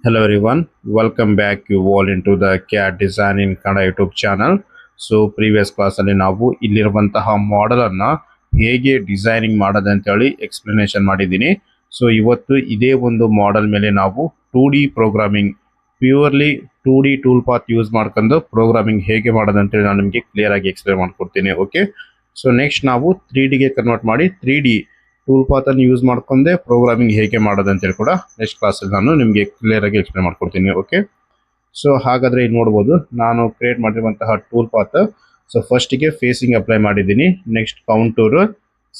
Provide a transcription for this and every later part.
Hello everyone, welcome back you all into the CAD Design in Kannada YouTube channel. So previous ಕ್ಲಾಸಲ್ಲಿ ನಾವು ಇಲ್ಲಿರುವಂತಹ model ಅನ್ನ ಹೇಗೆ designing ಮಾಡೋದು ಅಂತೇಳಿ ಎಕ್ಸ್ಪ್ಲನೇಷನ್ ಮಾಡಿದ್ದೀನಿ. ಸೊ ಇವತ್ತು ಇದೇ ಒಂದು ಮಾಡೆಲ್ ಮೇಲೆ ನಾವು 2D programming purely 2D tool path use ಮಾಡ್ಕೊಂಡು ಪ್ರೋಗ್ರಾಮಿಂಗ್ ಹೇಗೆ ಮಾಡೋದು ಅಂತೇಳಿ ನಾನು ನಿಮಗೆ ಕ್ಲಿಯರ್ ಆಗಿ ಎಕ್ಸ್ಪ್ಲೇನ್ ಮಾಡ್ಕೊಡ್ತೀನಿ. ಓಕೆ, ಸೊ ನೆಕ್ಸ್ಟ್ ನಾವು 3Dಗೆ ಕನ್ವರ್ಟ್ ಮಾಡಿ 3D ಟೂಲ್ ಪಾತ್ ಅನ್ನು ಯೂಸ್ ಮಾಡ್ಕೊಂಡೆ ಪ್ರೋಗ್ರಾಮಿಂಗ್ ಹೇಗೆ ಮಾಡೋದು ಅಂತೇಳಿ ಕೂಡ ನೆಕ್ಸ್ಟ್ ಕ್ಲಾಸಲ್ಲಿ ನಾನು ನಿಮಗೆ ಕ್ಲಿಯರ್ ಆಗಿ ಎಕ್ಸ್ಪ್ಲೇನ್ ಮಾಡ್ಕೊಡ್ತೀನಿ. ಓಕೆ, ಸೊ ಹಾಗಾದ್ರೆ ಇಲ್ಲಿ ನೋಡ್ಬೋದು ನಾನು ಕ್ರಿಯೇಟ್ ಮಾಡಿರುವಂತಹ ಟೂಲ್ ಪಾತ್. ಸೊ ಫಸ್ಟಿಗೆ ಫೇಸಿಂಗ್ ಅಪ್ಲೈ ಮಾಡಿದ್ದೀನಿ, next contour,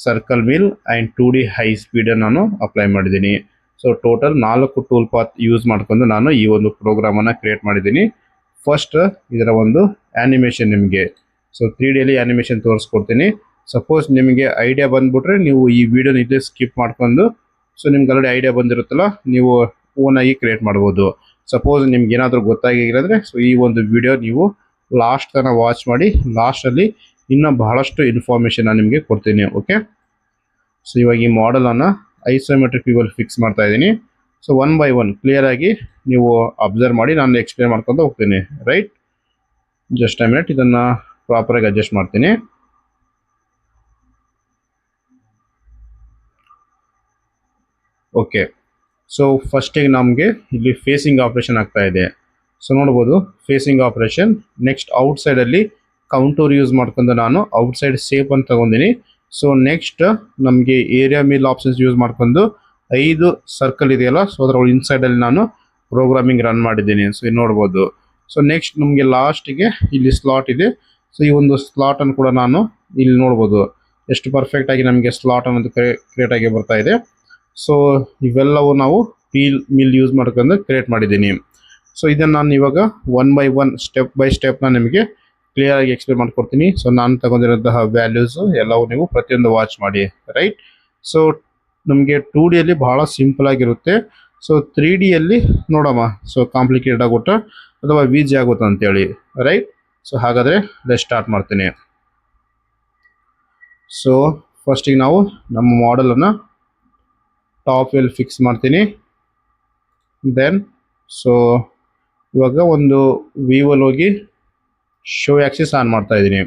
circle mill and 2D high speed ನಾನು ಅಪ್ಲೈ ಮಾಡಿದ್ದೀನಿ. So total 4 tool path use ಮಾಡ್ಕೊಂಡು ನಾನು ಈ ಒಂದು ಪ್ರೋಗ್ರಾಮನ್ನು ಕ್ರಿಯೇಟ್ ಮಾಡಿದ್ದೀನಿ. ಫಸ್ಟ್ ಇದರ ಒಂದು ಆ್ಯನಿಮೇಷನ್ ನಿಮಗೆ ಸೊ 3Dಯಲ್ಲಿ ಆ್ಯನಿಮೇಷನ್ ತೋರಿಸ್ಕೊಡ್ತೀನಿ. ಸಪೋಸ್ ನಿಮಗೆ ಐಡಿಯಾ ಬಂದ್ಬಿಟ್ರೆ ನೀವು ಈ ವಿಡಿಯೋನ ಇಲ್ಲೇ ಸ್ಕಿಪ್ ಮಾಡ್ಕೊಂಡು ಸೊ ನಿಮ್ಗೆ ಆಲ್ರೆಡಿ ಐಡಿಯಾ ಬಂದಿರುತ್ತಲ್ಲ ನೀವು ಓನಾಗಿ ಕ್ರಿಯೇಟ್ ಮಾಡ್ಬೋದು. ಸಪೋಸ್ ನಿಮ್ಗೆ ಏನಾದರೂ ಗೊತ್ತಾಗಿರೋದ್ರೆ ಸೊ ಈ ಒಂದು ವಿಡಿಯೋ ನೀವು ಲಾಸ್ಟ್ ತನಕ ವಾಚ್ ಮಾಡಿ, ಲಾಸ್ಟಲ್ಲಿ ಇನ್ನೂ ಬಹಳಷ್ಟು ಇನ್ಫಾರ್ಮೇಷನ್ ನಾನು ನಿಮಗೆ ಕೊಡ್ತೀನಿ. ಓಕೆ, ಸೊ ಇವಾಗ ಈ ಮಾಡೆಲನ್ನು ಐಸೋಮೆಟ್ರಿಕ್ ವ್ಯೂವಲ್ಲಿ ಫಿಕ್ಸ್ ಮಾಡ್ತಾ ಇದ್ದೀನಿ. ಸೊ 1 by 1 ಕ್ಲಿಯರ್ ಆಗಿ ನೀವು ಅಬ್ಸರ್ವ್ ಮಾಡಿ ನಾನು ಎಕ್ಸ್ಪ್ಲೇನ್ ಮಾಡ್ಕೊಂಡು ಹೋಗ್ತೀನಿ. ರೈಟ್, ಜಸ್ಟ್ ಅ ಮಿನಿಟ್, ಇದನ್ನು ಪ್ರಾಪರಾಗಿ ಅಡ್ಜಸ್ಟ್ ಮಾಡ್ತೀನಿ. ಓಕೆ, ಸೊ ಫಸ್ಟಿಗೆ ನಮಗೆ ಇಲ್ಲಿ ಫೇಸಿಂಗ್ ಆಪ್ರೇಷನ್ ಆಗ್ತಾ ಇದೆ. ಸೊ ನೋಡ್ಬೋದು ಫೇಸಿಂಗ್ ಆಪ್ರೇಷನ್. ನೆಕ್ಸ್ಟ್ ಔಟ್ಸೈಡಲ್ಲಿ ಕೌಂಟೂರ್ ಯೂಸ್ ಮಾಡ್ಕೊಂಡು ನಾನು ಔಟ್ಸೈಡ್ ಸೇಪ್ ಅಂತ ತಗೊಂಡಿನಿ. ಸೊ ನೆಕ್ಸ್ಟ್ ನಮಗೆ ಏರಿಯಾ ಮಿಲ್ ಆಪ್ಷನ್ಸ್ ಯೂಸ್ ಮಾಡ್ಕೊಂಡು 5 ಸರ್ಕಲ್ ಇದೆಯಲ್ಲ, ಸೊ ಅದರ ಇನ್ಸೈಡಲ್ಲಿ ನಾನು ಪ್ರೋಗ್ರಾಮಿಂಗ್ ರನ್ ಮಾಡಿದ್ದೀನಿ. ಸೊ ಇಲ್ಲಿ ನೋಡ್ಬೋದು. ಸೊ ನೆಕ್ಸ್ಟ್ ನಮಗೆ ಲಾಸ್ಟಿಗೆ ಇಲ್ಲಿ ಸ್ಲಾಟ್ ಇದೆ. ಸೊ ಈ ಒಂದು ಸ್ಲಾಟನ್ನು ಕೂಡ ನಾನು ಇಲ್ಲಿ ನೋಡ್ಬೋದು ಎಷ್ಟು ಪರ್ಫೆಕ್ಟಾಗಿ ನಮಗೆ ಸ್ಲಾಟ್ ಅನ್ನೋದು ಕ್ರಿಯೇಟ್ ಆಗಿ ಬರ್ತಾ ಇದೆ. ಸೊ ಇವೆಲ್ಲವೂ ನಾವು ಮಿಲ್ ಯೂಸ್ ಮಾಡ್ಕೊಂಡು ಕ್ರಿಯೇಟ್ ಮಾಡಿದ್ದೀನಿ. ಸೊ ಇದನ್ನು ನಾನು ಇವಾಗ 1 by 1 ಸ್ಟೆಪ್ ಬೈ ಸ್ಟೆಪ್ ನಾನು ನಿಮಗೆ ಕ್ಲಿಯರ್ ಆಗಿ ಎಕ್ಸ್ಪ್ಲೇನ್ ಮಾಡ್ಕೊಡ್ತೀನಿ. ಸೊ ನಾನು ತಗೊಂಡಿರೋಂತಹ ವ್ಯಾಲ್ಯೂಸು ಎಲ್ಲವೂ ನೀವು ಪ್ರತಿಯೊಂದು ವಾಚ್ ಮಾಡಿ. ರೈಟ್, ಸೊ ನಮಗೆ 2Dಯಲ್ಲಿ ಬಹಳ ಸಿಂಪಲ್ ಆಗಿರುತ್ತೆ. ಸೊ 3Dಯಲ್ಲಿ ನೋಡಮ್ಮ ಸೊ ಕಾಂಪ್ಲಿಕೇಟೆಡ್ ಆಗುತ್ತಾ ಅಥವಾ ಈಜಿ ಆಗುತ್ತಾ ಅಂತೇಳಿ. ರೈಟ್, ಸೊ ಹಾಗಾದರೆ ಸ್ಟಾರ್ಟ್ ಮಾಡ್ತೀನಿ. ಸೊ ಫಸ್ಟಿಗೆ ನಾವು ನಮ್ಮ ಮಾಡೆಲನ್ನು ಟಾಪ್ ವೆಲ್ ಫಿಕ್ಸ್ ಮಾಡ್ತೀನಿ. ದೆನ್ ಸೊ ಇವಾಗ ಒಂದು ವಿವಲ್ಲಿ ಹೋಗಿ ಶೋ ಆಕ್ಸಿಸ್ ಆನ್ ಮಾಡ್ತಾ ಇದ್ದೀನಿ.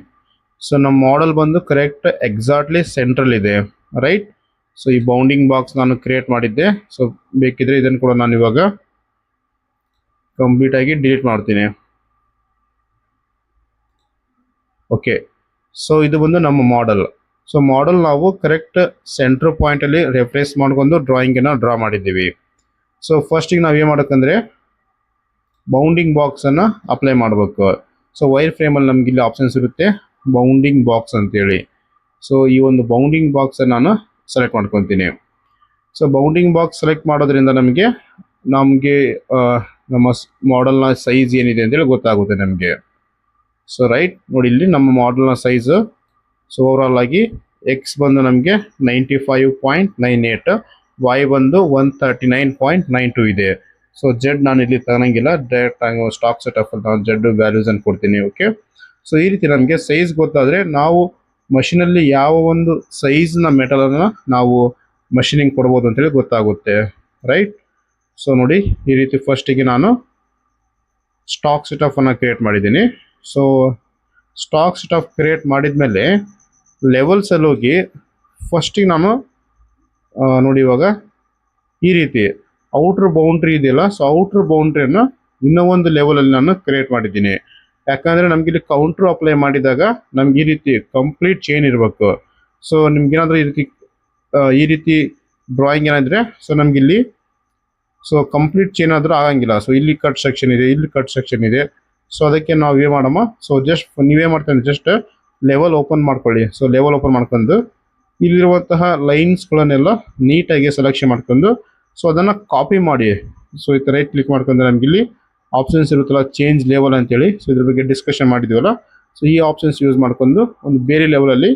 ಸೊ ನಮ್ಮ ಮಾಡೆಲ್ ಬಂದು ಕರೆಕ್ಟ್ ಎಕ್ಸಾಕ್ಟ್ಲಿ ಸೆಂಟ್ರಲ್ ಇದೆ. ರೈಟ್, ಸೊ ಈ ಬೌಂಡಿಂಗ್ ಬಾಕ್ಸ್ ನಾನು ಕ್ರಿಯೇಟ್ ಮಾಡಿದ್ದೆ. ಸೊ ಬೇಕಿದ್ರೆ ಇದನ್ನು ಕೂಡ ನಾನು ಇವಾಗ ಕಂಪ್ಲೀಟಾಗಿ ಡಿಲೀಟ್ ಮಾಡ್ತೀನಿ. ಓಕೆ, ಸೊ ಇದು ಬಂದು ನಮ್ಮ ಮಾಡೆಲ್. ಸೊ ಮಾಡೆಲ್ ನಾವು ಕರೆಕ್ಟ್ ಸೆಂಟ್ರ್ ಪಾಯಿಂಟಲ್ಲಿ ರೆಫ್ರೆನ್ಸ್ ಮಾಡ್ಕೊಂಡು ಡ್ರಾಯಿಂಗನ್ನು ಡ್ರಾ ಮಾಡಿದ್ದೀವಿ. ಸೊ ಫಸ್ಟಿಗೆ ನಾವು ಏನು ಮಾಡೋಕ್ಕಂದರೆ ಬೌಂಡಿಂಗ್ ಬಾಕ್ಸನ್ನು ಅಪ್ಲೈ ಮಾಡಬೇಕು. ಸೊ ವೈರ್ ಫ್ರೇಮಲ್ಲಿ ನಮ್ಗೆ ಇಲ್ಲಿ ಆಪ್ಷನ್ಸ್ ಇರುತ್ತೆ ಬೌಂಡಿಂಗ್ ಬಾಕ್ಸ್ ಅಂತೇಳಿ. ಸೊ ಈ ಒಂದು ಬೌಂಡಿಂಗ್ ಬಾಕ್ಸನ್ನು ನಾನು ಸೆಲೆಕ್ಟ್ ಮಾಡ್ಕೊತೀನಿ. ಸೊ ಬೌಂಡಿಂಗ್ ಬಾಕ್ಸ್ ಸೆಲೆಕ್ಟ್ ಮಾಡೋದ್ರಿಂದ ನಮಗೆ ನಮ್ಮ ಮಾಡೆಲ್ನ ಸೈಜ್ ಏನಿದೆ ಅಂತೇಳಿ ಗೊತ್ತಾಗುತ್ತೆ ನಮಗೆ. ಸೊ ರೈಟ್, ನೋಡಿ ಇಲ್ಲಿ ನಮ್ಮ ಮಾಡೆಲ್ನ ಸೈಜು ಸೊ ಓವರಾಲ್ ಆಗಿ ಎಕ್ಸ್ ಬಂದು ನಮಗೆ 95.98, ವೈ ಬಂದು 139.92 ಇದೆ. ಸೊ ಜೆಡ್ ನಾನು ಇಲ್ಲಿ ತಗೊಳಂಗಿಲ್ಲ, ಡೈರೆಕ್ಟ್ ಆಗಿ ಸ್ಟಾಕ್ ಸೆಟಪ್ಪಲ್ಲಿ ನಾನು ಜೆಡ್ ವ್ಯಾಲ್ಯೂಸನ್ನು ಕೊಡ್ತೀನಿ. ಓಕೆ, ಸೊ ಈ ರೀತಿ ನಮಗೆ ಸೈಜ್ ಗೊತ್ತಾದರೆ ನಾವು ಮಷಿನಲ್ಲಿ ಯಾವ ಒಂದು ಸೈಜ್ನ ಮೆಟಲನ್ನು ನಾವು ಮಷಿನಿಂಗ್ ಕೊಡ್ಬೋದು ಅಂತೇಳಿ ಗೊತ್ತಾಗುತ್ತೆ. ರೈಟ್, ಸೊ ನೋಡಿ ಈ ರೀತಿ ಫಸ್ಟಿಗೆ ನಾನು ಸ್ಟಾಕ್ ಸೆಟಪ್ಪನ್ನು ಕ್ರಿಯೇಟ್ ಮಾಡಿದ್ದೀನಿ. ಸೊ ಸ್ಟಾಕ್ ಸೆಟಪ್ ಕ್ರಿಯೇಟ್ ಮಾಡಿದ ಮೇಲೆ ಲೆವೆಲ್ಸಲ್ಲಿ ಹೋಗಿ ಫಸ್ಟಿಗೆ ನಾನು ನೋಡಿ ಇವಾಗ ಈ ರೀತಿ ಔಟ್ರ್ ಬೌಂಡ್ರಿ ಇದೆಯಲ್ಲ, ಸೊ ಔಟ್ರ್ ಬೌಂಡ್ರಿಯನ್ನು ಇನ್ನೂ ಒಂದು ಲೆವೆಲಲ್ಲಿ ನಾನು ಕ್ರಿಯೇಟ್ ಮಾಡಿದ್ದೀನಿ. ಯಾಕಂದರೆ ನಮ್ಗೆ ಇಲ್ಲಿ ಕೌಂಟ್ರ್ ಅಪ್ಲೈ ಮಾಡಿದಾಗ ನಮ್ಗೆ ಈ ರೀತಿ ಕಂಪ್ಲೀಟ್ ಚೈನ್ ಇರಬೇಕು. ಸೊ ನಿಮ್ಗೇನಾದರೂ ಈ ರೀತಿ ಡ್ರಾಯಿಂಗ್ ಏನಾದರೆ ಸೊ ನಮಗಿಲ್ಲಿ ಸೊ ಕಂಪ್ಲೀಟ್ ಚೈನ್ ಆದರೂ ಆಗಂಗಿಲ್ಲ. ಸೊ ಇಲ್ಲಿ ಕಟ್ ಸೆಕ್ಷನ್ ಇದೆ, ಇಲ್ಲಿ ಕಟ್ ಸೆಕ್ಷನ್ ಇದೆ. ಸೊ ಅದಕ್ಕೆ ನಾವು ಏನು ಮಾಡಮ್ಮ, ಸೊ ಜಸ್ಟ್ ನೀವೇ ಮಾಡ್ತೀನಿ, ಜಸ್ಟ್ ಲೆವೆಲ್ ಓಪನ್ ಮಾಡ್ಕೊಳ್ಳಿ. ಸೊ ಲೆವೆಲ್ ಓಪನ್ ಮಾಡ್ಕೊಂಡು ಇಲ್ಲಿರುವಂತಹ ಲೈನ್ಸ್ಗಳನ್ನೆಲ್ಲ ನೀಟಾಗಿ ಸೆಲೆಕ್ಷನ್ ಮಾಡ್ಕೊಂಡು ಸೊ ಅದನ್ನು ಕಾಪಿ ಮಾಡಿ. ಸೊ ಈ ಥರ ರೈಟ್ ಕ್ಲಿಕ್ ಮಾಡ್ಕೊಂಡ್ರೆ ನಮ್ಗೆ ಇಲ್ಲಿ ಆಪ್ಷನ್ಸ್ ಇರುತ್ತಲ್ಲ ಚೇಂಜ್ ಲೆವೆಲ್ ಅಂತೇಳಿ. ಸೊ ಇದ್ರ ಬಗ್ಗೆ ಡಿಸ್ಕಷನ್ ಮಾಡಿದ್ದೀವಲ್ಲ, ಸೊ ಈ ಆಪ್ಷನ್ಸ್ ಯೂಸ್ ಮಾಡ್ಕೊಂಡು ಒಂದು ಬೇರೆ ಲೆವೆಲಲ್ಲಿ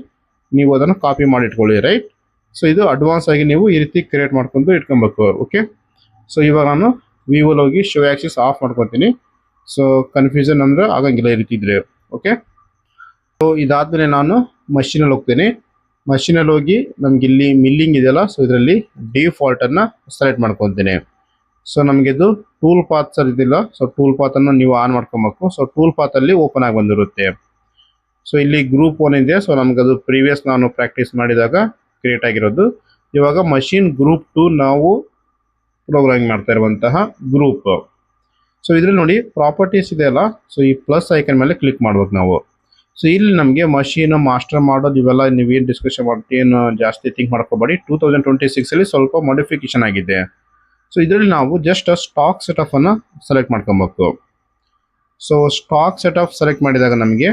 ನೀವು ಅದನ್ನು ಕಾಪಿ ಮಾಡಿ ಇಟ್ಕೊಳ್ಳಿ. ರೈಟ್, ಸೊ ಇದು ಅಡ್ವಾನ್ಸ್ ಆಗಿ ನೀವು ಈ ರೀತಿ ಕ್ರಿಯೇಟ್ ಮಾಡ್ಕೊಂಡು ಇಟ್ಕೊಬೇಕು. ಓಕೆ, ಸೊ ಇವಾಗ ನಾನು ವಿವಲ್ಲಿ ಹೋಗಿ ಶೋ ಆಕ್ಸಿಸ್ ಆಫ್ ಮಾಡ್ಕೊತೀನಿ. ಸೊ ಕನ್ಫ್ಯೂಷನ್ ಅಂದರೆ ಆಗಂಗಿಲ್ಲ ಈ ರೀತಿ ಇದ್ರೆ. ಓಕೆ, ಸೊ ಇದಾದಮೇಲೆ ನಾನು ಮಷೀನಲ್ಲಿ ಹೋಗ್ತೀನಿ. ಮಷೀನಲ್ಲಿ ಹೋಗಿ ನಮ್ಗೆ ಇಲ್ಲಿ ಮಿಲ್ಲಿಂಗ್ ಇದೆಯಲ್ಲ, ಸೊ ಇದರಲ್ಲಿ ಡಿಫಾಲ್ಟನ್ನು ಸೆಲೆಕ್ಟ್ ಮಾಡ್ಕೊತೀನಿ. ಸೊ ನಮಗೆ ಇದು ಟೂಲ್ ಪಾತ್ ಇದಿಲ್ಲ. ಸೊ ಟೂಲ್ ಪಾತನ್ನು ನೀವು ಆನ್ ಮಾಡ್ಕೊಬೇಕು. ಸೊ ಟೂಲ್ ಪಾತಲ್ಲಿ ಓಪನ್ ಆಗಿ ಬಂದಿರುತ್ತೆ. ಸೊ ಇಲ್ಲಿ ಗ್ರೂಪ್ 1 ಇದೆ. ಸೊ ನಮ್ಗೆ ಅದು ಪ್ರೀವಿಯಸ್ ನಾನು ಪ್ರಾಕ್ಟೀಸ್ ಮಾಡಿದಾಗ ಕ್ರಿಯೇಟ್ ಆಗಿರೋದು. ಇವಾಗ ಮಷಿನ್ ಗ್ರೂಪ್ 2 ನಾವು ಪ್ರೋಗ್ರಾಮಿಂಗ್ ಮಾಡ್ತಾ ಇರುವಂತಹ ಗ್ರೂಪ್. ಸೊ ಇದ್ರಲ್ಲಿ ನೋಡಿ ಪ್ರಾಪರ್ಟೀಸ್ ಇದೆ ಅಲ್ಲ, ಸೊ ಈ ಪ್ಲಸ್ ಐಕನ್ ಮೇಲೆ ಕ್ಲಿಕ್ ಮಾಡ್ಬೇಕು ನಾವು. ಸೊ ಇಲ್ಲಿ ನಮಗೆ ಮಷೀನ್ ಮಾಸ್ಟರ್ ಮಾಡೋದು ಇವೆಲ್ಲ ನೀವೇನು ಡಿಸ್ಕಷನ್ ಮಾಡ್ತೀವಿ, ಏನು ಜಾಸ್ತಿ ಥಿಂಕ್ ಮಾಡ್ಕೋಬೇಡಿ. 2026 ಅಲ್ಲಿ ಸ್ವಲ್ಪ ಮಾಡಿಫಿಕೇಶನ್ ಆಗಿದೆ. ಸೊ ಇದರಲ್ಲಿ ನಾವು ಜಸ್ಟ್ ಸ್ಟಾಕ್ ಸೆಟಪ್ ಅನ್ನು ಸೆಲೆಕ್ಟ್ ಮಾಡ್ಕೊಬೇಕು. ಸೊ ಸ್ಟಾಕ್ ಸೆಟಪ್ ಸೆಲೆಕ್ಟ್ ಮಾಡಿದಾಗ ನಮಗೆ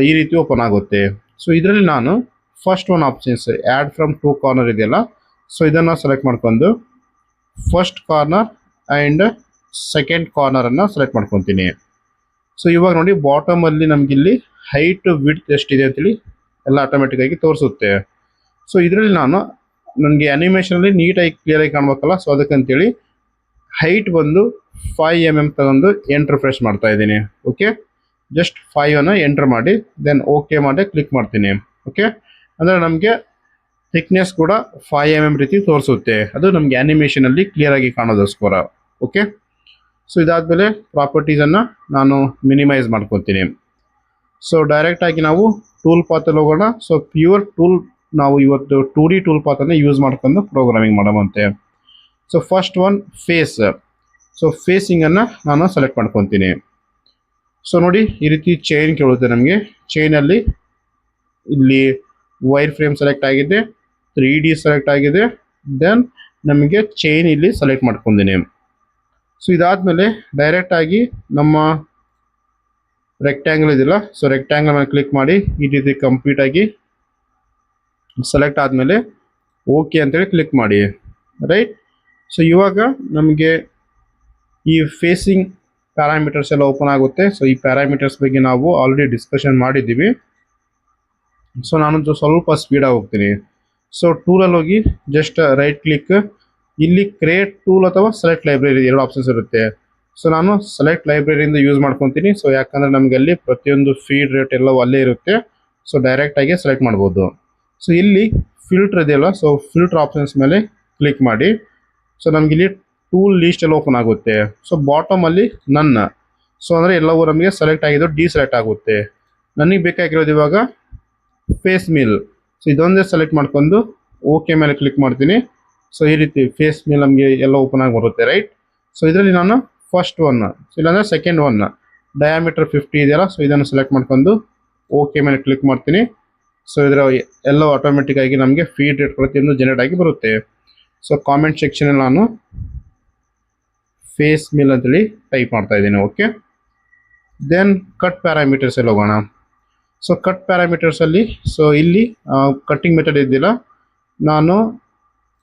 ಈ ರೀತಿ ಓಪನ್ ಆಗುತ್ತೆ. ಸೊ ಇದರಲ್ಲಿ ನಾನು first one options add from 2 corner ಇದೆಯಲ್ಲ, ಸೊ ಇದನ್ನು ಸೆಲೆಕ್ಟ್ ಮಾಡ್ಕೊಂಡು ಫಸ್ಟ್ ಕಾರ್ನರ್ ಆ್ಯಂಡ್ ಸೆಕೆಂಡ್ ಕಾರ್ನರನ್ನು ಸೆಲೆಕ್ಟ್ ಮಾಡ್ಕೊತೀನಿ. ಸೊ ಇವಾಗ ನೋಡಿ ಬಾಟಮಲ್ಲಿ ನಮಗಿಲ್ಲಿ ಹೈಟ್ ವಿಡ್ತ್ ಎಷ್ಟಿದೆ ಅಂತೇಳಿ ಎಲ್ಲ ಆಟೋಮೆಟಿಕ್ಕಾಗಿ ತೋರಿಸುತ್ತೆ. ಸೊ ಇದರಲ್ಲಿ ನನಗೆ ಆ್ಯನಿಮೇಷನಲ್ಲಿ ನೀಟಾಗಿ ಕ್ಲಿಯರಾಗಿ ಕಾಣಬೇಕಲ್ಲ, ಸೊ ಅದಕ್ಕಂತೇಳಿ ಹೈಟ್ ಬಂದು 5 mm ತಗೊಂಡು ಎಂಟ್ರ್ ಪ್ರೆಸ್ ಮಾಡ್ತಾ ಇದ್ದೀನಿ. ಓಕೆ, ಜಸ್ಟ್ 5 ಎಂಟ್ರ್ ಮಾಡಿ ದೆನ್ ಓಕೆ ಮಾಡಿ ಕ್ಲಿಕ್ ಮಾಡ್ತೀನಿ. ಓಕೆ, ಅಂದರೆ ನಮಗೆ ಥಿಕ್ನೆಸ್ ಕೂಡ 5 mm ರೀತಿ ತೋರಿಸುತ್ತೆ. ಅದು ನಮಗೆ ಆ್ಯನಿಮೇಷನಲ್ಲಿ ಕ್ಲಿಯರಾಗಿ ಕಾಣೋದಕ್ಕೋಸ್ಕರ. ಓಕೆ, ಸೊ ಇದಾದಮೇಲೆ ಪ್ರಾಪರ್ಟೀಸನ್ನು ನಾನು ಮಿನಿಮೈಸ್ ಮಾಡ್ಕೊತೀನಿ. ಸೊ ಡೈರೆಕ್ಟಾಗಿ ನಾವು ಟೂಲ್ ಪಾತಲ್ಲಿ ಹೋಗೋಣ. ಸೊ ಪ್ಯೂರ್ ಟೂಲ್ ನಾವು ಇವತ್ತು 2D ಟೂಲ್ ಪಾತನ್ನು ಯೂಸ್ ಮಾಡ್ಕೊಂಡು ಪ್ರೋಗ್ರಾಮಿಂಗ್ ಮಾಡೋವಂತೆ. So first one face. So ಫೇಸಿಂಗನ್ನು ನಾನು ಸೆಲೆಕ್ಟ್ ಮಾಡ್ಕೊತೀನಿ. ಸೊ ನೋಡಿ ಈ ರೀತಿ ಚೈನ್ ಕೇಳುತ್ತೆ ನಮಗೆ. ಚೈನಲ್ಲಿ ಇಲ್ಲಿ ವೈರ್ ಫ್ರೇಮ್ ಸೆಲೆಕ್ಟ್ ಆಗಿದೆ, 3D ಸೆಲೆಕ್ಟ್ ಆಗಿದೆ, ದೆನ್ ನಮಗೆ ಚೈನ್ ಇಲ್ಲಿ ಸೆಲೆಕ್ಟ್ ಮಾಡ್ಕೊಂಡಿನಿ. ಸೊ ಇದಾದಮೇಲೆ ಡೈರೆಕ್ಟಾಗಿ ನಮ್ಮ ರೆಕ್ಟ್ಯಾಂಗಲ್ ಇದಿಲ್ಲ, ಸೊ ರೆಕ್ಟ್ಯಾಂಗಲ್ ಮೇಲೆ ಕ್ಲಿಕ್ ಮಾಡಿ ಈ ರೀತಿ ಕಂಪ್ಲೀಟಾಗಿ ಸೆಲೆಕ್ಟ್ ಆದಮೇಲೆ ಓಕೆ ಅಂತೇಳಿ ಕ್ಲಿಕ್ ಮಾಡಿ. ರೈಟ್, ಸೊ ಇವಾಗ ನಮಗೆ ಈ ಫೇಸಿಂಗ್ ಪ್ಯಾರಾಮೀಟರ್ಸ್ ಎಲ್ಲ ಓಪನ್ ಆಗುತ್ತೆ. ಸೊ ಈ ಪ್ಯಾರಾಮೀಟರ್ಸ್ ಬಗ್ಗೆ ನಾವು ಆಲ್ರೆಡಿ ಡಿಸ್ಕಷನ್ ಮಾಡಿದ್ದೀವಿ. ಸೊ ನಾನಂತೂ ಸ್ವಲ್ಪ ಸ್ಪೀಡಾಗಿ ಹೋಗ್ತೀನಿ. ಸೊ ಟೂಲಲ್ಲಿ ಹೋಗಿ ಜಸ್ಟ್ ರೈಟ್ ಕ್ಲಿಕ್, ಇಲ್ಲಿ ಕ್ರಿಯೇಟ್ ಟೂಲ್ ಅಥವಾ ಸೆಲೆಕ್ಟ್ ಲೈಬ್ರರಿ 2 ಆಪ್ಷನ್ಸ್ ಇರುತ್ತೆ. ಸೊ ನಾನು ಸೆಲೆಕ್ಟ್ ಲೈಬ್ರರಿಯಿಂದ ಯೂಸ್ ಮಾಡ್ಕೊತೀನಿ. ಸೊ ಯಾಕಂದರೆ ನಮಗೆ ಅಲ್ಲಿ ಪ್ರತಿಯೊಂದು ಫೀಡ್ ರೇಟ್ ಎಲ್ಲವೂ ಅಲ್ಲೇ ಇರುತ್ತೆ. ಸೊ ಡೈರೆಕ್ಟಾಗಿ ಸೆಲೆಕ್ಟ್ ಮಾಡ್ಬೋದು. ಸೊ ಇಲ್ಲಿ ಫಿಲ್ಟ್ರ್ ಇದೆಯಲ್ಲ, ಸೊ ಫಿಲ್ಟ್ರ್ ಆಪ್ಷನ್ಸ್ ಮೇಲೆ ಕ್ಲಿಕ್ ಮಾಡಿ. ಸೊ ನಮಗಿಲ್ಲಿ ಟೂಲ್ ಲೀಸ್ಟ್ ಎಲ್ಲ ಓಪನ್ ಆಗುತ್ತೆ. ಸೊ ಬಾಟಮಲ್ಲಿ ನನ್ನ, ಸೊ ಅಂದರೆ ಎಲ್ಲವೂ ನಮಗೆ ಸೆಲೆಕ್ಟ್ ಆಗಿದ್ದು ಡಿಸೆಲೆಕ್ಟ್ ಆಗುತ್ತೆ. ನನಗೆ ಬೇಕಾಗಿರೋದು ಇವಾಗ ಫೇಸ್ ಮಿಲ್. ಸೊ ಇದೊಂದೇ ಸೆಲೆಕ್ಟ್ ಮಾಡ್ಕೊಂಡು ಓಕೆ ಮೇಲೆ ಕ್ಲಿಕ್ ಮಾಡ್ತೀನಿ. ಸೊ ಈ ರೀತಿ ಫೇಸ್ ಮೇಲೆ ನಮಗೆ ಎಲ್ಲ ಓಪನ್ ಆಗಿ ಬರುತ್ತೆ. ರೈಟ್, ಸೊ ಇದರಲ್ಲಿ ನಾನು ಫಸ್ಟ್ ಒನ್, ಇಲ್ಲಾಂದರೆ ಸೆಕೆಂಡ್ ಒನ್ ಡಯಾಮೀಟರ್ 50 ಇದೆಯಲ್ಲ, ಸೊ ಇದನ್ನು ಸೆಲೆಕ್ಟ್ ಮಾಡ್ಕೊಂಡು ಓಕೆ ಮೇಲೆ ಕ್ಲಿಕ್ ಮಾಡ್ತೀನಿ. ಸೊ ಇದರ ಎಲ್ಲ ಆಟೋಮೆಟಿಕ್ಕಾಗಿ ನಮಗೆ ಫೀಡ್ ರೇಟ್ ಪ್ರತಿಯೊಂದು ಜನರೇಟ್ ಆಗಿ ಬರುತ್ತೆ. ಸೊ ಕಾಮೆಂಟ್ ಸೆಕ್ಷನಲ್ಲಿ ನಾನು ಫೇಸ್ ಮಿಲ್ ಅಂತೇಳಿ ಟೈಪ್ ಮಾಡ್ತಾ ಇದ್ದೀನಿ. ಓಕೆ, ದೆನ್ ಕಟ್ ಪ್ಯಾರಾಮೀಟರ್ಸ್ ಅಲ್ಲಿ ಹೋಗೋಣ. ಸೊ ಕಟ್ ಪ್ಯಾರಾಮೀಟರ್ಸಲ್ಲಿ ಸೊ ಇಲ್ಲಿ ಕಟ್ಟಿಂಗ್ ಮೆಥಡ್ ಇದ್ದಿಲ್ಲ, ನಾನು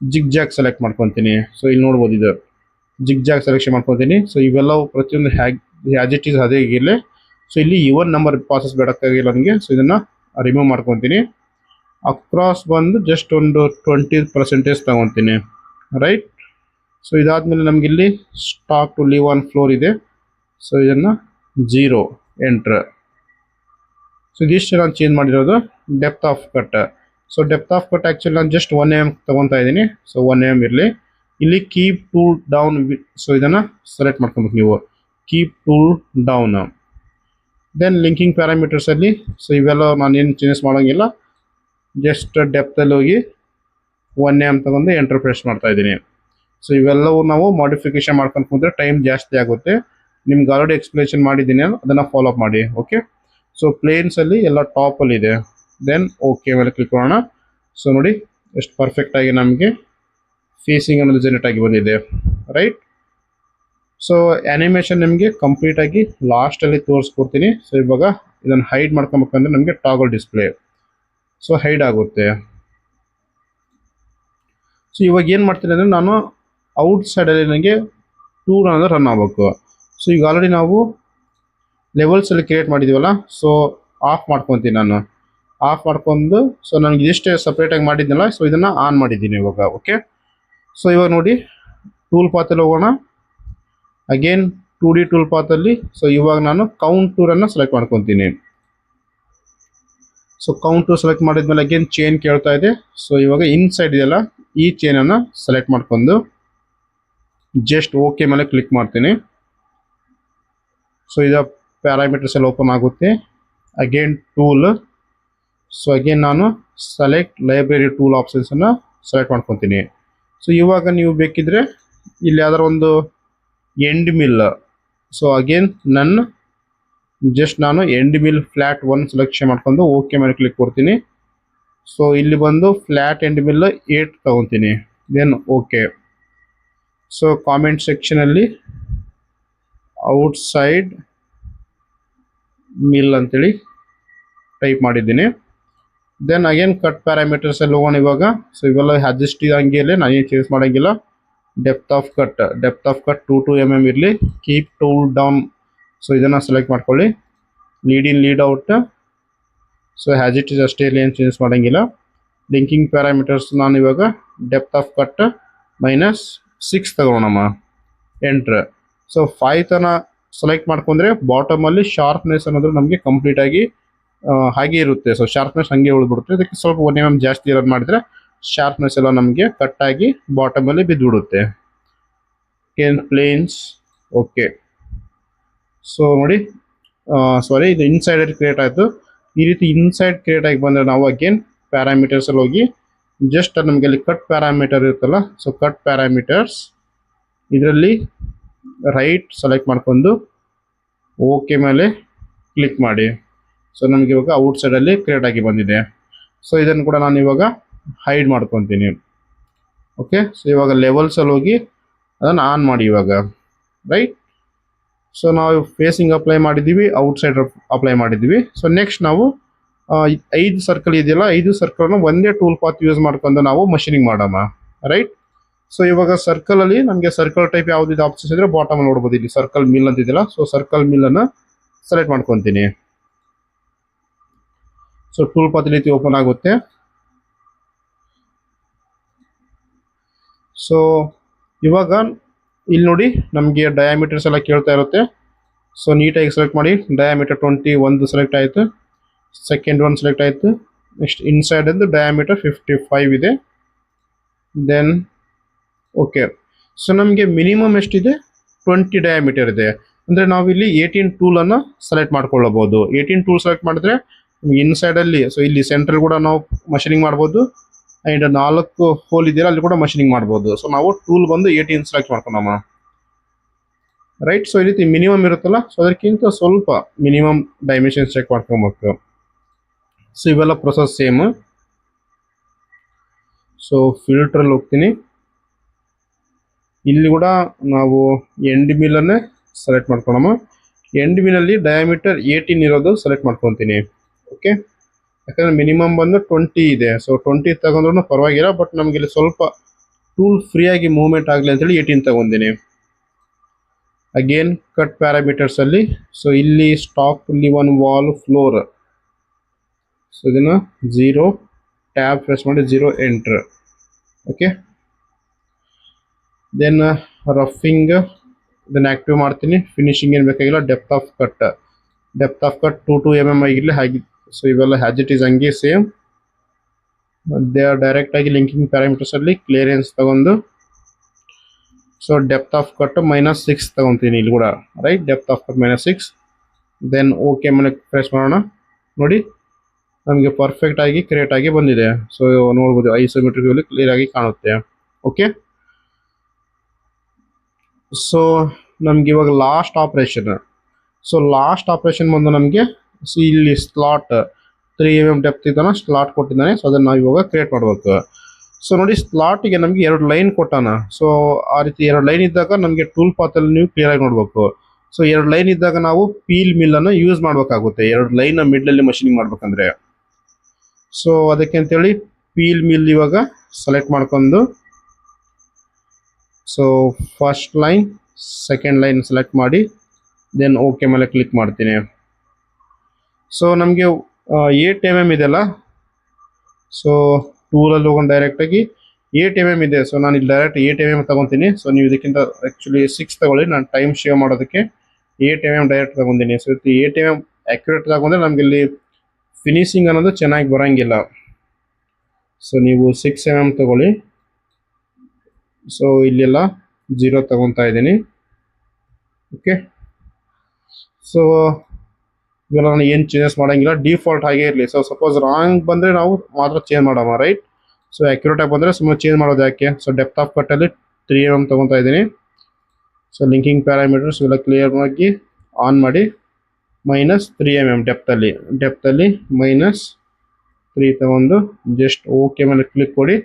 ಜಿಗ್ ಜಾಗ್ ಸೆಲೆಕ್ಟ್ ಮಾಡ್ಕೊತೀನಿ. ಸೊ ಇಲ್ಲಿ ನೋಡ್ಬೋದು ಇದು ಜಿಗ್ ಜಾಗ್ ಸೆಲೆಕ್ಷನ್ ಮಾಡ್ಕೊತೀನಿ. ಸೊ ಇವೆಲ್ಲವೂ ಪ್ರತಿಯೊಂದು ಹ್ಯಾಸ್ ಇಟ್ ಈಸ್ ಅದೇ ಇರಲಿ. ಸೊ ಇಲ್ಲಿ ಇವನ್ ನಂಬರ್ ಪಾಸಸ್ ಬೇಡಕ್ಕಾಗಿಲ್ಲ ನನಗೆ. ಸೊ ಇದನ್ನು ರಿಮೂವ್ ಮಾಡ್ಕೊತೀನಿ. ಅಕ್ರಾಸ್ ಬಂದು ಜಸ್ಟ್ ಒಂದು 20% ತಗೊತೀನಿ. ರೈಟ್, ಸೊ ಇದಾದಮೇಲೆ ನಮಗಿಲ್ಲಿ stock to leave on floor ಇದೆ. ಸೊ ಇದನ್ನು 0 ಎಂಟ್ರ್. ಸೊ ಇದಿಷ್ಟು ನಾನು ಚೇಂಜ್ ಮಾಡಿರೋದು depth of cut. So depth of cut actually ನಾನು ಜಸ್ಟ್ 1 mm ತೊಗೊತಾ ಇದ್ದೀನಿ. ಸೊ 1 mm ಇರಲಿ. ಇಲ್ಲಿ ಕೀಪ್ ಟೂಲ್ ಡೌನ್, ಸೊ ಇದನ್ನು ಸೆಲೆಕ್ಟ್ ಮಾಡ್ಕೊಬೇಕು ನೀವು, keep tool down. Then linking ಪ್ಯಾರಾಮೀಟರ್ಸಲ್ಲಿ ಸೊ ಇವೆಲ್ಲ ನಾನೇನು ಚೇಂಜಸ್ ಮಾಡೋಂಗಿಲ್ಲ, ಜಸ್ಟ್ ಡೆಪ್ತಲ್ಲಿ ಹೋಗಿ 1 mm ತೊಗೊಂಡು ಎಂಟರ್ ಪ್ರೆಸ್ ಮಾಡ್ತಾ ಇದ್ದೀನಿ. ಸೊ ಇವೆಲ್ಲವೂ ನಾವು ಮಾಡಿಫಿಕೇಶನ್ ಮಾಡ್ಕೊಂಡು ಕೂತ್ರೆ ಟೈಮ್ ಜಾಸ್ತಿ ಆಗುತ್ತೆ. ನಿಮ್ಗೆ ಆಲ್ರೆಡಿ ಎಕ್ಸ್ಪ್ಲೇಷನ್ ಮಾಡಿದ್ದೀನಿ, ಅದನ್ನು ಫಾಲೋ ಅಪ್ ಮಾಡಿ. ಓಕೆ, ಸೊ ಪ್ಲೇನ್ಸಲ್ಲಿ ಎಲ್ಲ ಟಾಪಲ್ಲಿದೆ. ದೆನ್ ಓಕೆ ಮೇಲೆ ಕ್ಲಿಕ್ ಮಾಡೋಣ. ಸೊ ನೋಡಿ ಎಷ್ಟು ಪರ್ಫೆಕ್ಟಾಗಿ ನಮಗೆ ಫೇಸಿಂಗ್ ಅನ್ನೋದು ಜನರೇಟ್ ಆಗಿ ಬಂದಿದೆ. ರೈಟ್, ಸೊ ಆ್ಯನಿಮೇಷನ್ ನಿಮಗೆ ಕಂಪ್ಲೀಟಾಗಿ ಲಾಸ್ಟಲ್ಲಿ ತೋರಿಸ್ಕೊಡ್ತೀನಿ. ಸೊ ಇವಾಗ ಇದನ್ನು ಹೈಡ್ ಮಾಡ್ಕೊಬೇಕಂದ್ರೆ ನಮಗೆ ಟಾಗಲ್ ಡಿಸ್ಪ್ಲೇ, ಸೊ ಹೈಡ್ ಆಗುತ್ತೆ. ಸೊ ಇವಾಗ ಏನು ಮಾಡ್ತೀನಿ ಅಂದರೆ ನಾನು ಔಟ್ ಸೈಡಲ್ಲಿ ನನಗೆ ಟೂಲ್ ಅನ್ನೋದು ರನ್ ಆಗಬೇಕು. ಸೊ ಈಗ ಆಲ್ರೆಡಿ ನಾವು ಲೆವೆಲ್ಸಲ್ಲಿ ಕ್ರಿಯೇಟ್ ಮಾಡಿದ್ದೀವಲ್ಲ, ಸೊ ಆಫ್ ಮಾಡ್ಕೊತೀನಿ ನಾನು. ಆಫ್ ಮಾಡ್ಕೊಂಡು ಸೊ ನನಗೆ ಇದಿಷ್ಟೇ ಸಪ್ರೇಟಾಗಿ ಮಾಡಿದ್ನಲ್ಲ, ಸೊ ಇದನ್ನು ಆನ್ ಮಾಡಿದ್ದೀನಿ ಇವಾಗ. ಓಕೆ, ಸೊ ಇವಾಗ ನೋಡಿ ಟೂಲ್ ಪಾತಲ್ಲಿ ಹೋಗೋಣ. ಅಗೇನ್ 2D ಟೂಲ್ ಪಾತಲ್ಲಿ ಸೊ ಇವಾಗ ನಾನು ಕೌಂಟ್ ಟೂರನ್ನು ಸೆಲೆಕ್ಟ್ ಮಾಡ್ಕೊತೀನಿ. ಸೊ ಕೌಂಟ್ ಟೂರ್ ಸೆಲೆಕ್ಟ್ ಮಾಡಿದ್ಮೇಲೆ ಅಗೇನ್ ಚೈನ್ ಕೇಳ್ತಾ ಇದೆ. ಸೊ ಇವಾಗ ಇನ್ಸೈಡ್ ಇದೆಯಲ್ಲ, ಈ ಚೈನನ್ನು ಸೆಲೆಕ್ಟ್ ಮಾಡ್ಕೊಂಡು ಜಸ್ಟ್ ಓಕೆ ಮೇಲೆ ಕ್ಲಿಕ್ ಮಾಡ್ತೀನಿ. ಸೊ ಇದು ಪ್ಯಾರಾಮೀಟರ್ಸ್ ಎಲ್ಲ ಓಪನ್ ಆಗುತ್ತೆ. Again tool. ಸೊ ಅಗೇನ್ ನಾನು ಸೆಲೆಕ್ಟ್ ಲೈಬ್ರರಿ ಟೂಲ್ ಆಪ್ಷನ್ಸನ್ನು ಸೆಲೆಕ್ಟ್ ಮಾಡ್ಕೊತೀನಿ. ಸೊ ಇವಾಗ ನೀವು ಬೇಕಿದ್ರೆ ಇಲ್ಲಿ ಯಾವ್ದಾರ ಒಂದು ಎಂಡ್ ಮಿಲ್. ಸೊ ಅಗೇನ್ ನಾನು ಎಂಡ್ ಮಿಲ್ ಫ್ಲ್ಯಾಟ್ 1 ಸೆಲೆಕ್ಷನ್ ಮಾಡ್ಕೊಂಡು ಓಕೆ ಮೇಲೆ ಕ್ಲಿಕ್ ಕೊಡ್ತೀನಿ. ಸೊ ಇಲ್ಲಿ ಬಂದು ಫ್ಲ್ಯಾಟ್ ಎಂಡ್ ಮಿಲ್ 8 ತಗೊತೀನಿ. Then okay. ಸೊ ಕಾಮೆಂಟ್ ಸೆಕ್ಷನಲ್ಲಿ ಔಟ್ಸೈಡ್ ಮಿಲ್ ಅಂತೇಳಿ ಟೈಪ್ ಮಾಡಿದ್ದೀನಿ. ದೆನ್ ಅಗೇನ್ ಕಟ್ ಪ್ಯಾರಾಮೀಟರ್ಸ್ ಅಲ್ಲಿ ಹೋಗೋಣ ಇವಾಗ. ಸೊ ಇವೆಲ್ಲ ಅಡ್ಜಸ್ಟ್ ಹಂಗೆ ನಾನೇನು ಚೇಂಜ್ ಮಾಡೋಂಗಿಲ್ಲ. ಡೆಪ್ತ್ ಆಫ್ ಕಟ್ 2 mm ಇರಲಿ. Keep tool down. ಸೊ ಇದನ್ನು ಸೆಲೆಕ್ಟ್ ಮಾಡ್ಕೊಳ್ಳಿ. Lead in lead out. So has it is ಅಷ್ಟೇ, ಇಲ್ಲಿ ಏನು ಚೇಂಜ್ ಮಾಡೋಂಗಿಲ್ಲ. ಲಿಂಕಿಂಗ್ ಪ್ಯಾರಾಮೀಟರ್ಸ್ ನಾನು ಇವಾಗ ಡೆಪ್ತ್ ಆಫ್ ಕಟ್ -6 ತಗೊಳ್ಳೋಣಮ್ಮ. ಎಂಟ್ರ್. ಸೊ 5 ತನ ಸೆಲೆಕ್ಟ್ ಮಾಡ್ಕೊಂಡ್ರೆ ಬಾಟಮಲ್ಲಿ ಶಾರ್ಪ್ನೆಸ್ ಅನ್ನೋದು ನಮಗೆ ಕಂಪ್ಲೀಟಾಗಿ ಹಾಗೆ ಇರುತ್ತೆ. ಸೊ ಶಾರ್ಪ್ನೆಸ್ ಹಾಗೆ ಉಳಿದ್ಬಿಡುತ್ತೆ. ಅದಕ್ಕೆ ಸ್ವಲ್ಪ 1 mm ಜಾಸ್ತಿ ಇರೋದು ಮಾಡಿದರೆ ಶಾರ್ಪ್ನೆಸ್ ಎಲ್ಲ ನಮಗೆ ಕಟ್ಟಾಗಿ ಬಾಟಮಲ್ಲಿ ಬಿದ್ದುಬಿಡುತ್ತೆ. Planes okay. ಸೊ ನೋಡಿ, ಸಾರಿ, ಇದು ಇನ್ಸೈಡ್ ಕ್ರಿಯೇಟ್ ಆಯಿತು. ಈ ರೀತಿ ಇನ್ಸೈಡ್ ಕ್ರಿಯೇಟ್ ಆಗಿ ಬಂದರೆ ನಾವು ಅಗೇನ್ ಪ್ಯಾರಾಮೀಟರ್ಸಲ್ಲಿ ಹೋಗಿ ಜಸ್ಟ್ ನಮಗೆ ಅಲ್ಲಿ ಕಟ್ ಪ್ಯಾರಾಮೀಟರ್ ಇರುತ್ತಲ್ಲ. ಸೊ ಕಟ್ ಪ್ಯಾರಾಮೀಟರ್ಸ್ ಇದರಲ್ಲಿ ರೈಟ್ ಸೆಲೆಕ್ಟ್ ಮಾಡ್ಕೊಂಡು ಓಕೆ ಮೇಲೆ ಕ್ಲಿಕ್ ಮಾಡಿ. ಸೊ ನಮಗೆ ಇವಾಗ ಔಟ್ಸೈಡಲ್ಲಿ ಕ್ರಿಯೇಟ್ ಆಗಿ ಬಂದಿದೆ. ಸೊ ಇದನ್ನು ಕೂಡ ನಾನು ಇವಾಗ ಹೈಡ್ ಮಾಡ್ಕೊತೀನಿ. ಓಕೆ. ಸೊ ಇವಾಗ ಲೆವೆಲ್ಸಲ್ಲಿ ಹೋಗಿ ಅದನ್ನು ಆನ್ ಮಾಡಿ ಇವಾಗ. ರೈಟ್. ಸೊ ನಾವು ಫೇಸಿಂಗ್ ಅಪ್ಲೈ ಮಾಡಿದ್ದೀವಿ, ಔಟ್ಸೈಡ್ ಅಪ್ಲೈ ಮಾಡಿದ್ದೀವಿ. ಸೊ ನೆಕ್ಸ್ಟ್ ನಾವು 5 ಸರ್ಕಲ್ ಇದೆಯಲ್ಲ, 5 ಸರ್ಕಲ್ನ ಒಂದೇ ಟೂಲ್ ಪಾತ್ ಯೂಸ್ ಮಾಡ್ಕೊಂಡು ನಾವು ಮಷೀನಿಂಗ್ ಮಾಡೋಣ. ರೈಟ್. ಸೊ ಇವಾಗ ಸರ್ಕಲಲ್ಲಿ ನಮಗೆ ಸರ್ಕಲ್ ಟೈಪ್ ಯಾವುದಿದೆ ಆಪ್ಷನ್ಸ್ ಇದ್ರೆ ಬಾಟಮ್ ನೋಡ್ಬೋದು. ಇಲ್ಲಿ ಸರ್ಕಲ್ ಮಿಲ್ ಅಂತಿದೆಯಲ್ಲ, ಸೊ ಸರ್ಕಲ್ ಮಿಲ್ಲನ್ನು ಸೆಲೆಕ್ಟ್ ಮಾಡ್ಕೊತೀನಿ. ಸೊ ಟೂಲ್ ಪಾತ್ ರೀತಿ ಓಪನ್ ಆಗುತ್ತೆ. ಸೊ ಇವಾಗ ಇಲ್ಲಿ ನೋಡಿ ನಮಗೆ ಡಯಾಮೀಟರ್ಸ್ ಎಲ್ಲ ಕೇಳ್ತಾ ಇರುತ್ತೆ. ಸೊ ನೀಟಾಗಿ ಸೆಲೆಕ್ಟ್ ಮಾಡಿ. ಡಯಾಮೀಟರ್ 21 ಸೆಲೆಕ್ಟ್ ಆಯಿತು. ಸೆಕೆಂಡ್ ಒನ್ ಸೆಲೆಕ್ಟ್ ಆಯಿತು. ನೆಕ್ಸ್ಟ್ ಇನ್ಸೈಡ್ ಎಂದು ಡಯಾಮೀಟರ್ 55 ಇದೆ. Then okay. ಸೊ ನಮಗೆ ಮಿನಿಮಮ್ ಎಷ್ಟಿದೆ? 20 ಡಯಾಮೀಟರ್ ಇದೆ. ಅಂದರೆ ನಾವಿಲ್ಲಿ 18 ಟೂಲನ್ನು ಸೆಲೆಕ್ಟ್ ಮಾಡ್ಕೊಳ್ಳಬಹುದು. 18 ಟೂಲ್ ಸೆಲೆಕ್ಟ್ ಮಾಡಿದ್ರೆ ನಿಮಗೆ ಇನ್ಸೈಡಲ್ಲಿ, ಸೊ ಇಲ್ಲಿ ಸೆಂಟ್ರಲ್ ಕೂಡ ನಾವು ಮಷೀನಿಂಗ್ ಮಾಡ್ಬೋದು. ಆ್ಯಂಡ್ 4 ಹೋಲ್ ಇದೆಯಲ್ಲ ಅಲ್ಲಿ ಕೂಡ ಮಷೀನಿಂಗ್ ಮಾಡ್ಬೋದು. ಸೊ ನಾವು ಟೂಲ್ ಬಂದು 18 ಸೆಲೆಕ್ಟ್ ಮಾಡ್ಕೊಳಮ್ಮ. ರೈಟ್. ಸೊ ಈ ರೀತಿ ಮಿನಿಮಮ್ ಇರುತ್ತಲ್ಲ, ಸೊ ಅದಕ್ಕಿಂತ ಸ್ವಲ್ಪ ಮಿನಿಮಮ್ ಡೈಮೆನ್ಷನ್ಸ್ ಚೆಕ್ ಮಾಡ್ಕೊಬೇಕು. ಸೊ ಇವೆಲ್ಲ ಪ್ರೊಸೆಸ್ ಸೇಮ್. ಸೊ ಫಿಲ್ಟ್ರಲ್ಲಿ ಹೋಗ್ತೀನಿ. ಇಲ್ಲಿ ಕೂಡ ನಾವು ಎಂಡ್ ಮಿಲ್ಲನ್ನೇ ಸೆಲೆಕ್ಟ್ ಮಾಡ್ಕೊಳಮ್ಮ. ಎಂಡ್ ಮಿಲಲ್ಲಿ ಡಯಾಮೀಟರ್ 18 ಇರೋದು ಸೆಲೆಕ್ಟ್ ಮಾಡ್ಕೊತೀನಿ. ಓಕೆ. ಯಾಕಂದರೆ ಮಿನಿಮಮ್ ಬಂದು 20 ಇದೆ. ಸೊ 20 ತಗೊಂಡ್ರೂ ಪರವಾಗಿಲ್ಲ, ಬಟ್ ನಮಗೆ ಇಲ್ಲಿ ಸ್ವಲ್ಪ ಟೂಲ್ ಫ್ರೀಯಾಗಿ ಮೂವ್ಮೆಂಟ್ ಆಗಲಿ ಅಂತೇಳಿ 18 ತಗೊಂಡಿನಿ. ಅಗೇನ್ ಕಟ್ ಪ್ಯಾರಾಮೀಟರ್ಸಲ್ಲಿ, ಸೊ ಇಲ್ಲಿ ಸ್ಟಾಪ್ ಇಲ್ಲಿ 1 ವಾಲ್ ಫ್ಲೋರ್. ಸೊ ಇದನ್ನು 0 ಟ್ಯಾಬ್ ಪ್ರೆಸ್ ಮಾಡಿ 0 ಎಂಟ್ರ್. ಓಕೆ. ದೆನ್ ರಫಿಂಗ್ ಇದನ್ನು ಆ್ಯಕ್ಟಿವ್ ಮಾಡ್ತೀನಿ. ಫಿನಿಶಿಂಗ್ ಏನು ಬೇಕಾಗಿಲ್ಲ. ಡೆಪ್ತ್ ಆಫ್ ಕಟ್ 2 mm ಆಗಿರಲಿ ಹಾಗೆ. ಸೊ ಇವೆಲ್ಲ ಹ್ಯಾಸ್ ಇಟ್ ಈಸ್ ಹಂಗೆ ಸೇಮ್. ದೇ ಆರ್ ಡೈರೆಕ್ಟಾಗಿ ಲಿಂಕಿಂಗ್ ಪ್ಯಾರಾಮೀಟರ್ಸಲ್ಲಿ ಕ್ಲಿಯರೆನ್ಸ್ ತಗೊಂಡು, ಸೊ ಡೆಪ್ತ್ ಆಫ್ ಕಟ್ -6 ತಗೊತೀನಿ ಇಲ್ಲಿ ಕೂಡ. Right. Depth of cut -6. Then okay ಮೇಲೆ ಪ್ರೆಸ್ ಮಾಡೋಣ. ನೋಡಿ ನಮಗೆ ಪರ್ಫೆಕ್ಟ್ ಆಗಿ ಕ್ರಿಯೇಟ್ ಆಗಿ ಬಂದಿದೆ. ಸೊ ನೋಡ್ಬೋದು ಐಸೋಮೆಟ್ರಿಕ್ ವ್ಯೂಲಿ ಕ್ಲಿಯರ್ ಆಗಿ ಕಾಣುತ್ತೆ. ಓಕೆ. ಸೊ ನಮ್ಗೆ ಇವಾಗ last operation. So last operation ಬಂದು ನಮಗೆ ಇಲ್ಲಿ ಸ್ಲಾಟ್ 3 mm ಡೆಪ್ತ್ ಇದನ್ನು ಸ್ಲಾಟ್ ಕೊಟ್ಟಿದ್ದಾನೆ. ಸೊ ಅದನ್ನು ನಾವು ಇವಾಗ ಕ್ರಿಯೇಟ್ ಮಾಡಬೇಕು. ಸೊ ನೋಡಿ ಸ್ಲಾಟಿಗೆ ನಮಗೆ 2 ಲೈನ್ ಕೊಟ್ಟಾನ. ಸೊ ಆ ರೀತಿ 2 ಲೈನ್ ಇದ್ದಾಗ ನಮಗೆ ಟೂಲ್ ಪಾತಲ್ಲಿ ನೀವು ಕ್ಲಿಯರಾಗಿ ನೋಡಬೇಕು. ಸೊ 2 ಲೈನ್ ಇದ್ದಾಗ ನಾವು ಪೀಲ್ ಮಿಲ್ಲನ್ನು ಯೂಸ್ ಮಾಡಬೇಕಾಗುತ್ತೆ. 2 ಲೈನ್ನ ಮಿಡ್ಲಲ್ಲಿ ಮಷೀನಿಂಗ್ ಮಾಡ್ಬೇಕಂದ್ರೆ. ಸೊ ಅದಕ್ಕೆ ಅಂತೇಳಿ ಪೀಲ್ ಮಿಲ್ ಇವಾಗ ಸೆಲೆಕ್ಟ್ ಮಾಡ್ಕೊಂಡು, so first line second line select ಮಾಡಿ ದೆನ್ ಓಕೆ ಮೇಲೆ ಕ್ಲಿಕ್ ಮಾಡ್ತೀನಿ. ಸೊ ನಮಗೆ 8 mm ಇದೆಯಲ್ಲ, ಸೊ ಟೂಲಲ್ಲಿ ಹೋಗೋಣ ಡೈರೆಕ್ಟಾಗಿ 8 mm ಇದೆ. ಸೊ ನಾನು ಇಲ್ಲಿ ಡೈರೆಕ್ಟ್ 8 mm ತೊಗೊತೀನಿ. ಸೊ ನೀವು ಇದಕ್ಕಿಂತ ಆ್ಯಕ್ಚುಲಿ 6 ತೊಗೊಳ್ಳಿ. ನಾನು ಟೈಮ್ ಶೇವ್ ಮಾಡೋದಕ್ಕೆ 8 mm ಡೈರೆಕ್ಟ್ ತೊಗೊಂಡಿನಿ. ಸೊ 8 mm ಆ್ಯಕ್ಯುರೇಟ್ ತಗೊಂಡ್ರೆ ನಮಗೆ ಇಲ್ಲಿ ಫಿನಿಶಿಂಗ್ ಅನ್ನೋದು ಚೆನ್ನಾಗಿ ಬರೋಂಗಿಲ್ಲ. ಸೊ ನೀವು 6 mm ತೊಗೊಳ್ಳಿ. ಸೊ ಇಲ್ಲೆಲ್ಲ 0 ತಗೊತಾ ಇದ್ದೀನಿ. ಓಕೆ, ಸೊ ಇವೆಲ್ಲ ನಾನು ಏನು ಚೇಂಜಸ್ ಮಾಡೋಂಗಿಲ್ಲ, ಡಿಫಾಲ್ಟ್ ಹಾಗೆ ಇರಲಿ. ಸೊ ಸಪೋಸ್ ರಾಂಗ್ ಬಂದರೆ ನಾವು ಮಾತ್ರ ಚೇಂಜ್ ಮಾಡೋಣ, ರೈಟ್. ಸೊ ಆ್ಯಕ್ಯುರೇಟಾಗಿ ಬಂದರೆ ಸುಮ್ಮನೆ ಚೇಂಜ್ ಮಾಡೋದು ಯಾಕೆ. ಸೊ ಡೆಪ್ತ್ ಆಫ್ ಕಟ್ಟಲ್ಲಿ 3 mm ತೊಗೊತಾ ಇದ್ದೀನಿ. ಸೊ ಲಿಂಕಿಂಗ್ ಪ್ಯಾರಾಮೀಟರ್ಸ್ ಇವೆಲ್ಲ ಕ್ಲಿಯರ್ ಆಗಿ ಆನ್ ಮಾಡಿ, -3 mm ಡೆಪ್ತಲ್ಲಿ -3 ತಗೊಂಡು ಜಸ್ಟ್ ಓಕೆ ಮೇಲೆ ಕ್ಲಿಕ್ ಕೊಡಿ.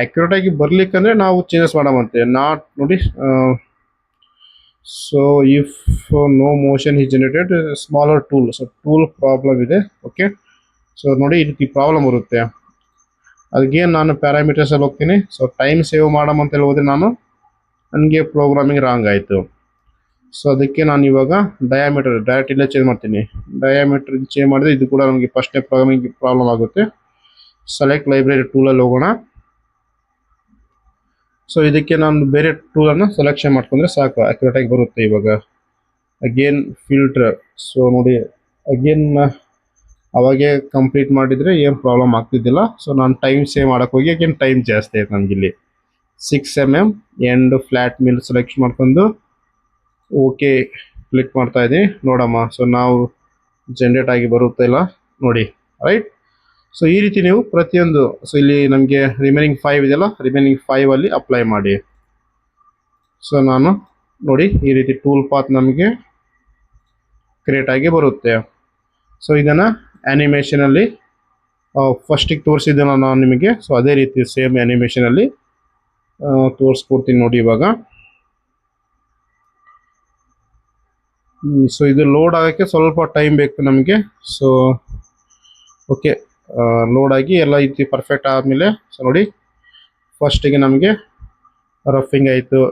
ಆ್ಯಕ್ಯುರೇಟಾಗಿ ಬರಲಿಕ್ಕಂದ್ರೆ ನಾವು ಚೇಂಜಸ್ ಮಾಡೋವಂತೆ, ನಾಟ್ ನೋಡಿ. So if no motion is generated smaller tool, so tool problem ಇದೆ. ಓಕೆ, ಸೊ ನೋಡಿ ಈ ರೀತಿ ಪ್ರಾಬ್ಲಮ್ ಬರುತ್ತೆ. ಅದಕ್ಕೆ ನಾನು ಪ್ಯಾರಾಮೀಟರ್ಸಲ್ಲಿ ಹೋಗ್ತೀನಿ. ಸೊ ಟೈಮ್ ಸೇವ್ ಮಾಡಮಂತೇಳಿ ಹೋದರೆ ನನಗೆ ಪ್ರೋಗ್ರಾಮಿಂಗ್ ರಾಂಗ್ ಆಯಿತು. ಸೊ ಅದಕ್ಕೆ ನಾನು ಇವಾಗ ಡಯಾಮೀಟರ್ ಡೈರೆಕ್ಟ್ ಇಲ್ಲೇ ಚೇಂಜ್ ಮಾಡ್ತೀನಿ. ಡಯಾಮೀಟರ್ ಚೇಂಜ್ ಮಾಡಿದ್ರೆ ಇದು ಕೂಡ ನಮಗೆ ಫಸ್ಟ್ನೇ ಪ್ರೋಗ್ರಾಮಿಂಗ್ ಪ್ರಾಬ್ಲಮ್ ಆಗುತ್ತೆ. ಸೆಲೆಕ್ಟ್ ಲೈಬ್ರರಿ ಟೂಲಲ್ಲಿ ಹೋಗೋಣ. ಸೊ ಇದಕ್ಕೆ ನಾನು ಬೇರೆ ಟೂಲನ್ನು ಸೆಲೆಕ್ಷನ್ ಮಾಡ್ಕೊಂಡ್ರೆ ಸಾಕು, ಆ್ಯಕ್ಯುರೇಟಾಗಿ ಬರುತ್ತೆ. ಇವಾಗ ಅಗೇನ್ ಫಿಲ್ಟರ್, ಸೊ ನೋಡಿ ಅಗೇನ್ ಅವಾಗೆ ಕಂಪ್ಲೀಟ್ ಮಾಡಿದರೆ ಏನು ಪ್ರಾಬ್ಲಮ್ ಆಗ್ತಿದ್ದಿಲ್ಲ. ಸೊ ನಾನು ಟೈಮ್ ಸೇವ್ ಮಾಡೋಕ್ಕೆ ಹೋಗಿ ಅಗೇನ್ ಟೈಮ್ ಜಾಸ್ತಿ ಆಯ್ತು ನನಗಿಲ್ಲಿ. 6 mm end flat mill select ಮಾಡ್ಕೊಂಡು ಓಕೆ ಕ್ಲಿಕ್ ಮಾಡ್ತಾ ಇದ್ದೀನಿ. ನೋಡಮ್ಮ, ಸೊ ನಾವು ಜನ್ರೇಟ್ ಆಗಿ ಬರುತ್ತೆ ಇಲ್ಲ ನೋಡಿ, ರೈಟ್. ಸೊ ಈ ರೀತಿ ನೀವು ಪ್ರತಿಯೊಂದು, ಸೊ ಇಲ್ಲಿ ನಮಗೆ ರಿಮೈನಿಂಗ್ 5 ಇದೆಯಲ್ಲ, ರಿಮೈನಿಂಗ್ 5ಅಲ್ಲಿ ಅಪ್ಲೈ ಮಾಡಿ. ಸೊ ನಾನು ನೋಡಿ ಈ ರೀತಿ ಟೂಲ್ ಪಾತ್ ನಮಗೆ ಕ್ರಿಯೇಟ್ ಆಗಿ ಬರುತ್ತೆ. ಸೊ ಇದನ್ನು ಆ್ಯನಿಮೇಷನಲ್ಲಿ ಫಸ್ಟಿಗೆ ತೋರಿಸಿದ್ದೆನೋ ನಾನು ನಿಮಗೆ, ಸೊ ಅದೇ ರೀತಿ ಸೇಮ್ ಆ್ಯನಿಮೇಷನಲ್ಲಿ ತೋರಿಸ್ಕೊಡ್ತೀನಿ ನೋಡಿ ಇವಾಗ. ಸೊ ಇದು ಲೋಡ್ ಆಗೋಕ್ಕೆ ಸ್ವಲ್ಪ ಟೈಮ್ ಬೇಕು ನಮಗೆ. ಸೊ ಓಕೆ, ಲೋಡ್ ಆಗಿ ಎಲ್ಲ ರೀತಿ ಪರ್ಫೆಕ್ಟ್ ಆದಮೇಲೆ ಸೊ ನೋಡಿ ಫಸ್ಟಿಗೆ ನಮಗೆ ರಫಿಂಗ್ ಆಯಿತು.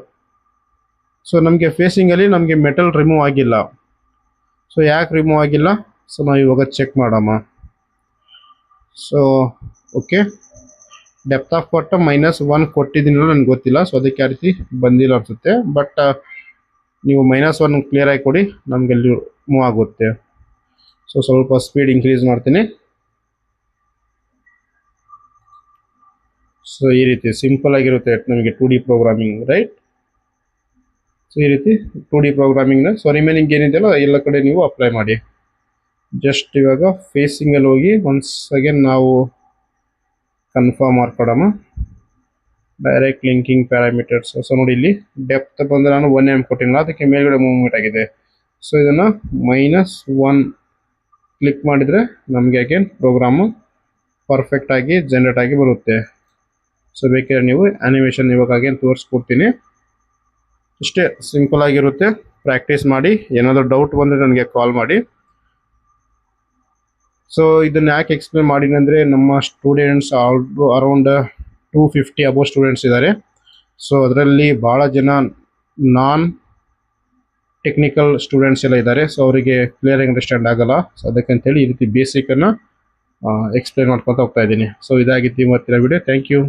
ಸೊ ನಮಗೆ ಫೇಸಿಂಗಲ್ಲಿ ನಮಗೆ ಮೆಟಲ್ ರಿಮೂವ್ ಆಗಿಲ್ಲ. ಸೊ ಯಾಕೆ ರಿಮೂವ್ ಆಗಿಲ್ಲ, ಸೊ ನಾವು ಇವಾಗ ಚೆಕ್ ಮಾಡಮ್ಮ. So okay, depth of cut -1 ಕೊಟ್ಟಿದ್ದೀನಲ್ಲ, ನನಗೆ ಗೊತ್ತಿಲ್ಲ. ಸೊ ಅದಕ್ಕೆ ಆ ರೀತಿ ಬಂದಿಲ್ಲ ಅನಿಸುತ್ತೆ. ಬಟ್ ನೀವು -1 ಕ್ಲಿಯರಾಗಿ ಕೊಡಿ, ನಮಗೆ ಅಲ್ಲಿ ಮೂವ್ ಆಗುತ್ತೆ. ಸೊ ಸ್ವಲ್ಪ ಸ್ಪೀಡ್ ಇನ್ಕ್ರೀಸ್ ಮಾಡ್ತೀನಿ. ಸೊ ಈ ರೀತಿ ಸಿಂಪಲ್ ಆಗಿರುತ್ತೆ ನಮಗೆ 2D ಪ್ರೋಗ್ರಾಮಿಂಗ್, ರೈಟ್. ಸೊ ಈ ರೀತಿ 2D ಪ್ರೋಗ್ರಾಮಿಂಗ್ನ ಸೊ ರಿಮೈನಿಂಗ್ ಏನಿದೆಯಲ್ಲ ಎಲ್ಲ ಕಡೆ ನೀವು ಅಪ್ಲೈ ಮಾಡಿ. ಜಸ್ಟ್ ಇವಾಗ ಫೇಸಿಂಗಲ್ಲಿ ಹೋಗಿ ಒನ್ಸ್ ಅಗೇನ್ ನಾವು ಕನ್ಫರ್ಮ್ ಮಾಡ್ಕೊಡೋಣ. ಡೈರೆಕ್ಟ್ ಲಿಂಕಿಂಗ್ ಪ್ಯಾರಾಮೀಟರ್ಸ್, ಸೊ ನೋಡಿ ಇಲ್ಲಿ ಡೆಪ್ತ್ ಬಂದರೆ ನಾನು 1 mm ಕೊಟ್ಟಿಲ್ಲ, ಅದಕ್ಕೆ ಮೇಲ್ಗಡೆ ಮೂವ್ಮೆಂಟ್ ಆಗಿದೆ. ಸೊ ಇದನ್ನು -1 ಕ್ಲಿಕ್ ಮಾಡಿದರೆ ನಮಗೆ ಅಗೇನ್ ಪ್ರೋಗ್ರಾಮು ಪರ್ಫೆಕ್ಟಾಗಿ ಜನ್ರೇಟ್ ಆಗಿ ಬರುತ್ತೆ. ಸೊ ಬೇಕಾದ್ರೆ ನೀವು ಆ್ಯನಿಮೇಷನ್ ಇವಾಗ ಅಗೇನ್ ತೋರಿಸ್ಕೊಡ್ತೀನಿ. ಇಷ್ಟೇ ಸಿಂಪಲ್ ಆಗಿರುತ್ತೆ, ಪ್ರಾಕ್ಟೀಸ್ ಮಾಡಿ. ಏನಾದರೂ ಡೌಟ್ ಬಂದರೆ ನನಗೆ ಕಾಲ್ ಮಾಡಿ. ಸೊ ಇದನ್ನು ಯಾಕೆ ಎಕ್ಸ್ಪ್ಲೇನ್ ಮಾಡಿನಿ ಅಂದರೆ ನಮ್ಮ ಸ್ಟೂಡೆಂಟ್ಸ್ ಅರೌಂಡ್ 250 ಅಬೌವ್ ಸ್ಟೂಡೆಂಟ್ಸ್ ಇದ್ದಾರೆ. ಸೊ ಅದರಲ್ಲಿ ಭಾಳ ಜನ ನಾನ್ ಟೆಕ್ನಿಕಲ್ ಸ್ಟೂಡೆಂಟ್ಸ್ ಎಲ್ಲ ಇದ್ದಾರೆ. ಸೊ ಅವರಿಗೆ ಕ್ಲಿಯರಾಗಿ ಅಂಡರ್ಸ್ಟ್ಯಾಂಡ್ ಆಗಲ್ಲ. ಸೊ ಅದಕ್ಕಂತೇಳಿ ಈ ರೀತಿ ಬೇಸಿಕನ್ನು ಎಕ್ಸ್ಪ್ಲೇನ್ ಮಾಡ್ಕೊತಾ ಹೋಗ್ತಾ ಇದ್ದೀನಿ. ಸೊ ಇದಾಗಿತ್ತು ಇವತ್ತಿನ ವಿಡಿಯೋ. Thank you.